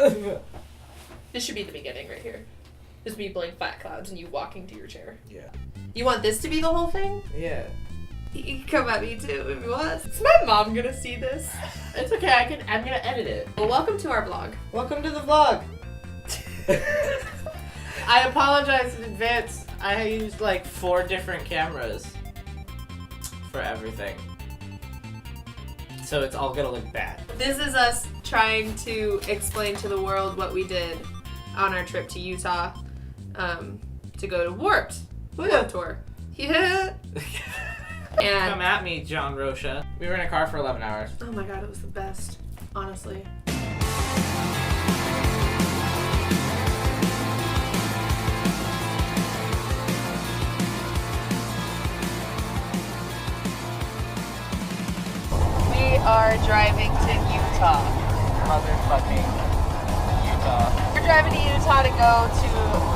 This should be the beginning right here. Just me blowing flat clouds and you walking to your chair. Yeah. You want this to be the whole thing? Yeah. You can come at me too if you want. Is my mom gonna see this? It's okay, I'm gonna edit it. Well, welcome to our vlog. Welcome to the vlog. I apologize in advance. I used like 4 different cameras for everything. So it's all gonna look bad. This is us trying to explain to the world what we did on our trip to Utah to go to Warped Tour. Yeah. And come at me, John Rocha. We were in a car for 11 hours. oh my god, it was the best, honestly. We are driving to Utah. Motherfucking Utah. We're driving to Utah to go to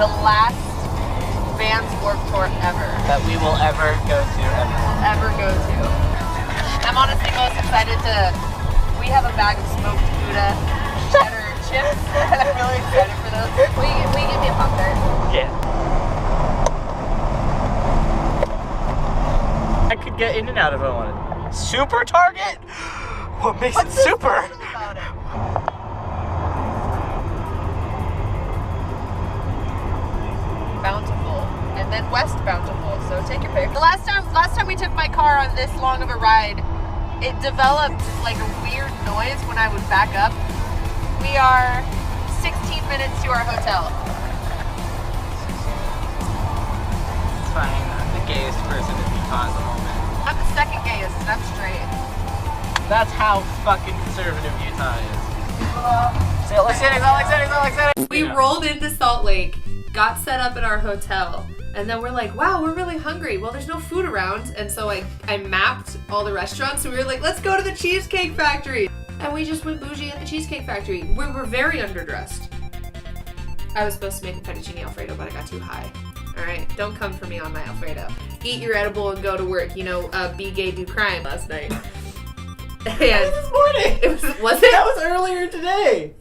the last Vans Warped Tour ever. That we will ever go to Ever go to. I'm honestly most excited to. We have a bag of smoked Gouda cheddar chips, and I'm really excited for those. Will you give me a pop there? Yeah. I could get in and out if I wanted. Super Target? What makes it super? About it? Bountiful, and then West Bountiful, so take your pick. The last time we took my car on this long of a ride, it developed like a weird noise when I would back up. We are 16 minutes to our hotel. It's fine. I'm the gayest person in Utah at the moment. I'm the second gayest, and I'm straight. That's how fucking conservative Utah is. Salt Lake City. We rolled into Salt Lake, got set up at our hotel, and then we're like, wow, we're really hungry. Well, there's no food around, and so I mapped all the restaurants, so we were like, let's go to the Cheesecake Factory. And we just went bougie at the Cheesecake Factory. We were very underdressed. I was supposed to make a fettuccine alfredo, but I got too high. All right, don't come for me on my alfredo. Eat your edible and go to work. You know, be gay, do crime last night. And This morning. Was it? That was earlier today.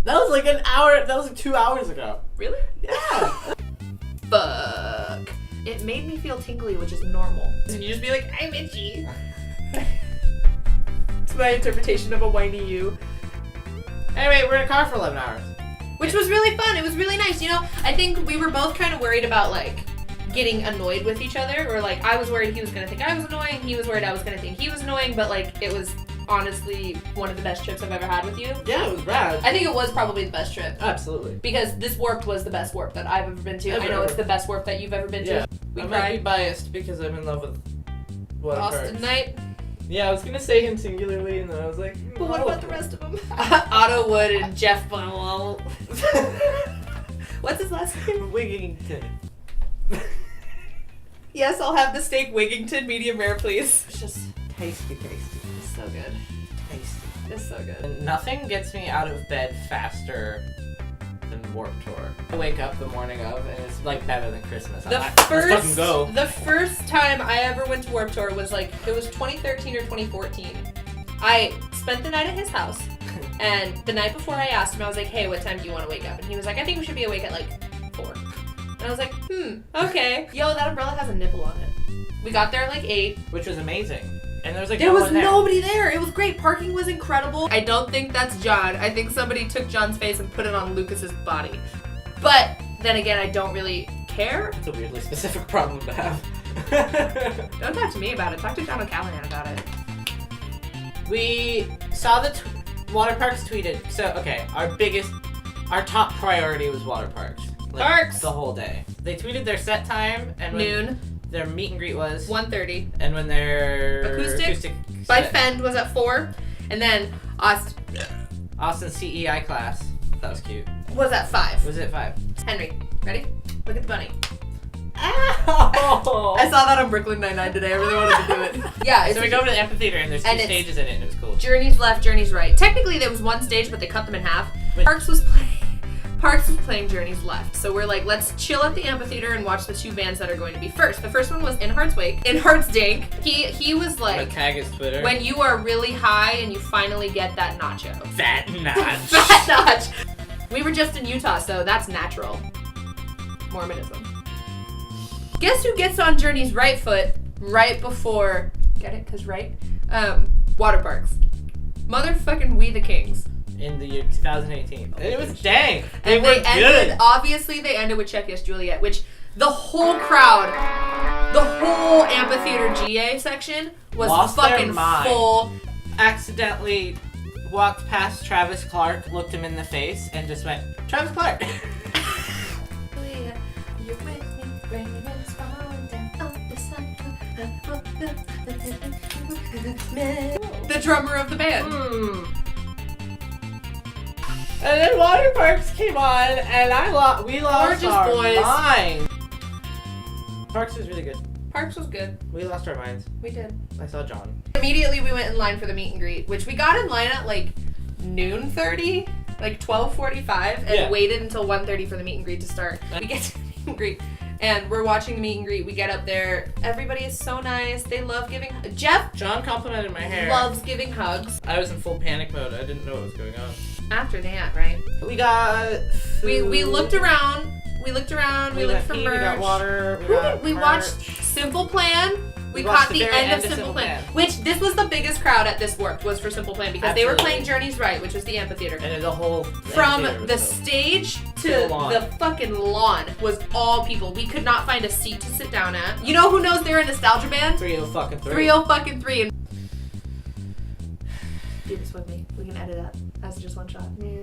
That was like an hour. That was like 2 hours ago. Really? Yeah. Fuck. It made me feel tingly, which is normal. And you just be like, I'm itchy. It's my interpretation of a whiny you. Anyway, we're in a car for 11 hours. Which was really fun. It was really nice. You know, I think we were both kind of worried about, like, getting annoyed with each other. Or, like, I was worried he was going to think I was annoying. He was worried I was going to think he was annoying. But, like, it was honestly one of the best trips I've ever had with you. Yeah, it was rad. I think it was probably the best trip. Absolutely. Because this Warped was the best Warped that I've ever been to. I know it's the best Warped that you've ever been to. Yeah. We I might be biased because I'm in love with Austin Knight. Yeah, I was gonna say him singularly, and then I was like, But what about the rest of them? Otto Wood and Jeff Bowell. What's his last name? Wigington. Yes, I'll have the steak Wigington, medium rare, please. It's just tasty. It's so good. Tasty. It's so good. And nothing gets me out of bed faster than Warped Tour. I wake up the morning of, and it's like better than Christmas. Let's fucking go. The first time I ever went to Warped Tour was like, it was 2013 or 2014. I spent the night at his house, and the night before I asked him, I was like, hey, what time do you want to wake up? And he was like, I think we should be awake at like 4. And I was like, okay. Yo, that umbrella has a nipple on it. We got there at like 8. Which was amazing. And there was like There was there. nobody there. It was great. Parking was incredible. I don't think that's John. I think somebody took John's face and put it on Lucas's body. But then again, I don't really care. It's a weirdly specific problem to have. Don't talk to me about it. Talk to John O'Callahan about it. We saw the WATERPARKS tweeted. So, okay, our top priority was WATERPARKS. Like, Parks! The whole day. They tweeted their set time and Noon. Their meet and greet was 1:30. And when their acoustic by set, Fend was at 4. And then Austin's CEI class. That was cute. Was at 5. Was it 5? Henry, ready? Look at the bunny. Ow! I saw that on Brooklyn Nine-Nine today. I really wanted to do it. Yeah. So we go to the amphitheater and there's 2 stages in it and it was cool. Journey's left, Journey's right. Technically there was 1 stage, but they cut them in half. Parks was playing. Parks was playing Journey's Left. So we're like, let's chill at the amphitheater and watch the 2 bands that are going to be first. The first one was In Heart's Wake. In Heart's Dink. He was like, tag his Twitter. When you are really high and you finally get that nacho. Fat notch. Fat notch. We were just in Utah, so that's natural. Mormonism. Guess who gets on Journey's right foot right before, get it? 'Cause right? WATERPARKS. Motherfucking We the Kings. In the year 2018. And it was dank. And they ended, obviously they ended with Check Yes Juliet, which the whole crowd, the whole amphitheater GA section was lost fucking their mind. full. Accidentally walked past Travis Clark, looked him in the face, and just went, Travis Clark. The drummer of the band. And then WATERPARKS came on, and we lost our mind. Parks was really good. Parks was good. We lost our minds. We did. I saw John. Immediately we went in line for the meet and greet, which we got in line at like noon 30, like 12:45, and waited until 1:30 for the meet and greet to start. We get to the meet and greet, and we're watching the meet and greet. We get up there. Everybody is so nice. They love giving. John complimented my hair. Loves giving hugs. I was in full panic mode. I didn't know what was going on. After that, right? We got food. We looked around. We looked around. We looked for merch. We got water. We watched Simple Plan. We caught the end of Simple Plan. Which, this was the biggest crowd at this Warped, was for Simple Plan, because they were playing Journey's Right, which was the amphitheater. And the whole from the stage to the fucking lawn was all people. We could not find a seat to sit down at. You know who knows they're a nostalgia band? 303. 303. Do this with me. We can edit that as just one shot. Yeah.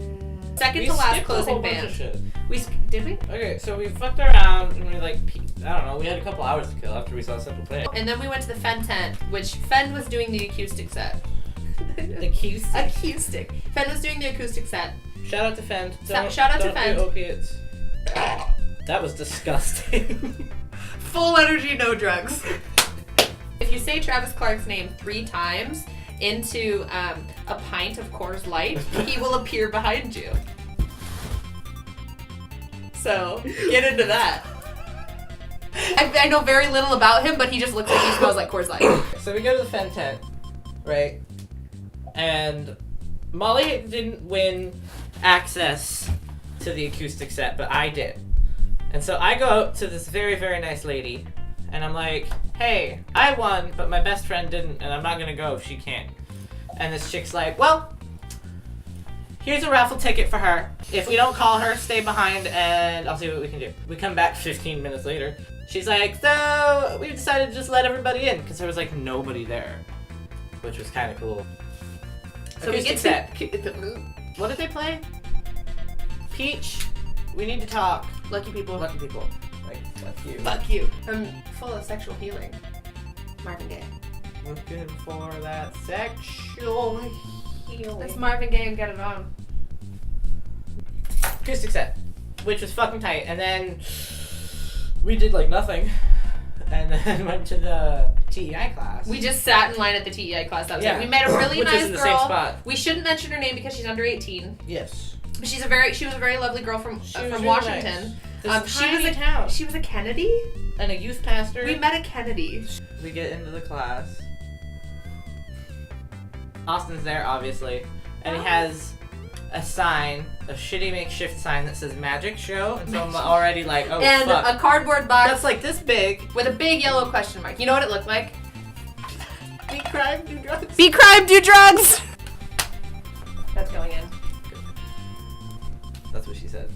Second to last closing band. Did we? Okay, so we fucked around and we I don't know, we had a couple hours to kill after we saw Simple Plan. And then we went to the Fen tent, which Fen was doing the acoustic set. The acoustic? Fen was doing the acoustic set. Shout out to Fen. Shout out to Fen. Don't do opiates. That was disgusting. Full energy, no drugs. If you say Travis Clark's name 3 times into a pint of Coors Light, he will appear behind you. So, get into that. I know very little about him, but he just looks like he smells like Coors Light. So we go to the Fen tent, right? And Molly didn't win access to the acoustic set, but I did. And so I go up to this very, very nice lady, and I'm like, hey, I won, but my best friend didn't, and I'm not gonna go if she can't. And this chick's like, well, here's a raffle ticket for her. If we don't call her, stay behind and I'll see what we can do. We come back 15 minutes later. She's like, so we decided to just let everybody in because there was like nobody there, which was kind of cool. So we get to... What did they play? Peach, we need to talk. Lucky people. Lucky people. Like, fuck you. Fuck you. I'm full of sexual healing. Marvin Gaye. Looking for that sexual healing. That's Marvin Gaye and Get It On. Acoustic set, which was fucking tight, and then we did like nothing, and then went to the TEI class. We just sat in line at the TEI class. That was it. We met a really nice girl. In the same spot. We shouldn't mention her name because she's under 18. Yes. But she was a very lovely girl from really Washington. Nice. She was a Kennedy and a youth pastor. We met a Kennedy. We get into the class. Austin's there, obviously, and he has a sign, a shitty makeshift sign that says Magic Show, and so I'm already like, oh and fuck. And a cardboard box that's like this big with a big yellow question mark. You know what it looked like? Be crime, do drugs. Be crime, do drugs. That's going in. That's what she said.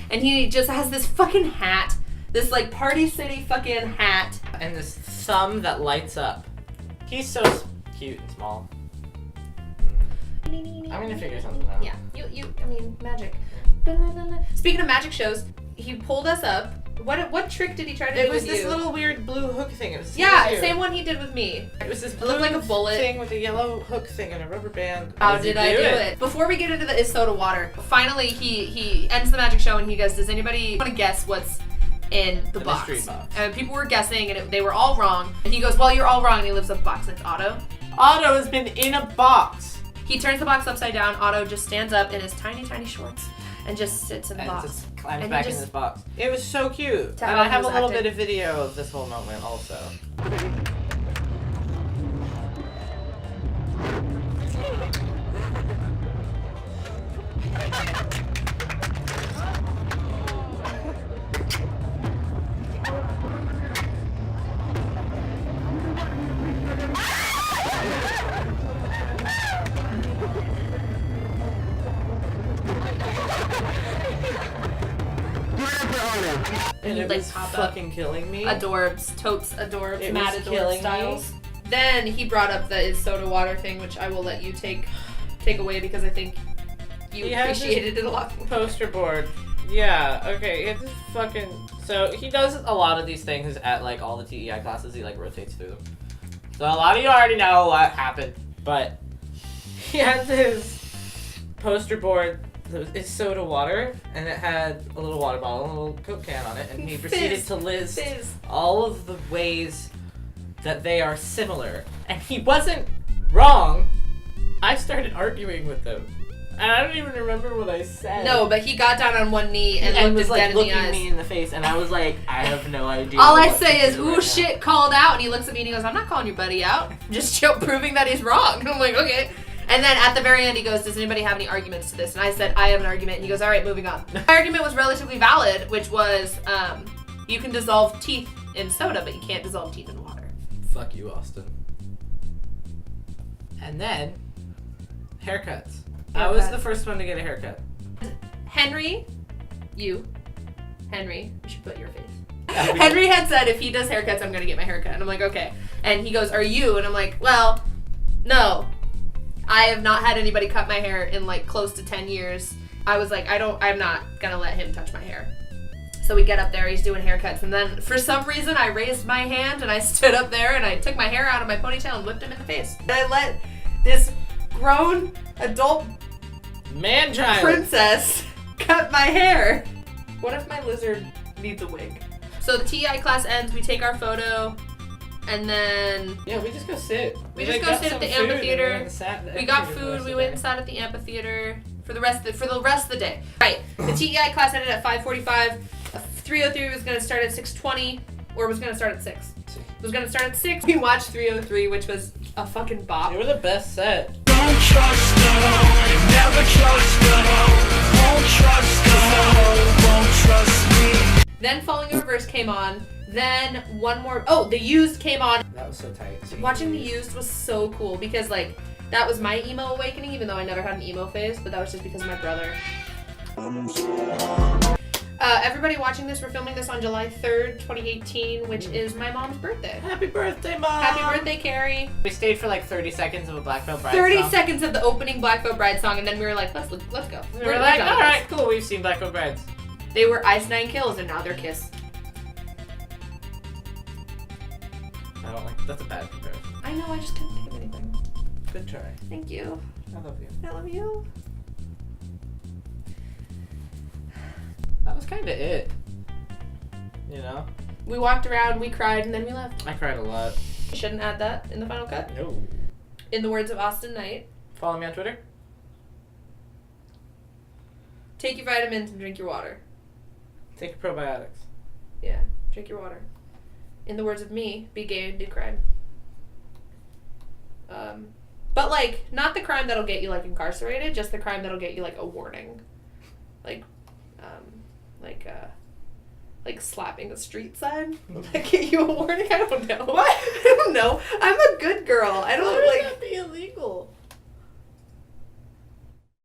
And he just has this fucking hat, this like Party City fucking hat, and this thumb that lights up. He's so cute and small. I'm gonna figure something out. Yeah, I mean, magic. Speaking of magic shows, he pulled us up. What trick did he try to do with you? It was this little weird blue hook thing. It was same one he did with me. It was this blue looked like a bullet thing with a yellow hook thing and a rubber band. How did I do it? Before we get into the Is Soda Water, finally he ends the magic show and he goes, does anybody want to guess what's in the box? Mystery box. And people were guessing and they were all wrong. And he goes, well, you're all wrong. And he lifts up the box and it's Otto. Otto has been in a box He turns the box upside down. Otto just stands up in his tiny, tiny shorts and just sits in the And box. just climbs And he back just- in this box. It was so cute. To And how I he have a was little acting. bit of video of this whole moment also. And He'd, it like, was pop up. fucking killing me. Adorbs, totes adorbs, It mad was adorbs killing styles. me. Then he brought up the is soda water thing, which I will let you take away because I think you He had this appreciated it a lot more. Poster board. Yeah, okay, he had this fucking... So, he does a lot of these things at, like, all the TEI classes. He, like, rotates through them. So, a lot of you already know what happened. But, he had this poster board that was it's soda water, and it had a little water bottle and a little Coke can on it, and he proceeded to list Fizz. all of the ways that they are similar. And he wasn't wrong. I started arguing with him. And I don't even remember what I said. No, but he got down on one knee and, and looked was us dead like in the looking eyes. me in the face, and I was like, I have no idea. All I what say to is, do ooh, right shit, called out. And he looks at me and he goes, I'm not calling your buddy out. Just proving that he's wrong. And I'm like, okay. And then at the very end, he goes, does anybody have any arguments to this? And I said, I have an argument. And he goes, all right, moving on. My argument was relatively valid, which was you can dissolve teeth in soda, but you can't dissolve teeth in water. now. Fuck you, Austin. And then, haircuts. I was the first one to get a haircut. Henry, you should put your face. Henry had said if he does haircuts, I'm gonna get my haircut. And I'm like, okay. And he goes, are you? And I'm like, well, no. I have not had anybody cut my hair in like close to 10 years. I was like, I'm not gonna let him touch my hair. So we get up there, he's doing haircuts, and then for some reason I raised my hand and I stood up there and I took my hair out of my ponytail and whipped him in the face. And I let this grown adult Man-child. princess cut my hair. What if my lizard needs a wig? So the TEI class ends, we take our photo, and then Yeah, we just go sit. We just go got sit at some the food and amphitheater. went and sat at the we got amphitheater the food, rest we of went the and day. sat at the amphitheater for the rest of the day. Right, the TEI class ended at 5:45. 303 was gonna start at 6:20, or was gonna start at 6. It was gonna start at 6. We watched 303, which was a fucking bop. They were the best set. Don't trust the hoe, never trust the hoe. Won't trust the hoe, won't trust me. Then Falling in Reverse came on. Then one more. Oh, The Used came on. That was so tight. Watching The Used was so cool because like that was my emo awakening, even though I never had an emo phase, but that was just because of my brother. Everybody watching this, we're filming this on July 3rd, 2018, which is my mom's birthday. Happy birthday, Mom! Happy birthday, Carrie. We stayed for like 30 seconds of a Black Veil Bride 30 song. seconds of the opening Black Veil Bride song, and then we were like, let's go. We were like, done. alright, cool, we've seen Black Veil Brides. They were Ice Nine Kills, and now they're Kiss. I don't like that's a bad comparison. I know, I just couldn't think of anything. Good try. Thank you. I love you. I love you. That was kinda it. You know? We walked around, we cried, and then we left. I cried a lot. Shouldn't add that in the final cut. No. In the words of Austin Knight, Follow me on Twitter. take your vitamins and drink your water. Take your probiotics. Yeah, drink your water. In the words of me, be gay and do crime. But like, not the crime that'll get you like incarcerated, just the crime that'll get you like a warning. Like slapping a street sign. Like get you a warning. I don't know. What? I don't know. I'm a good girl. I don't like. Be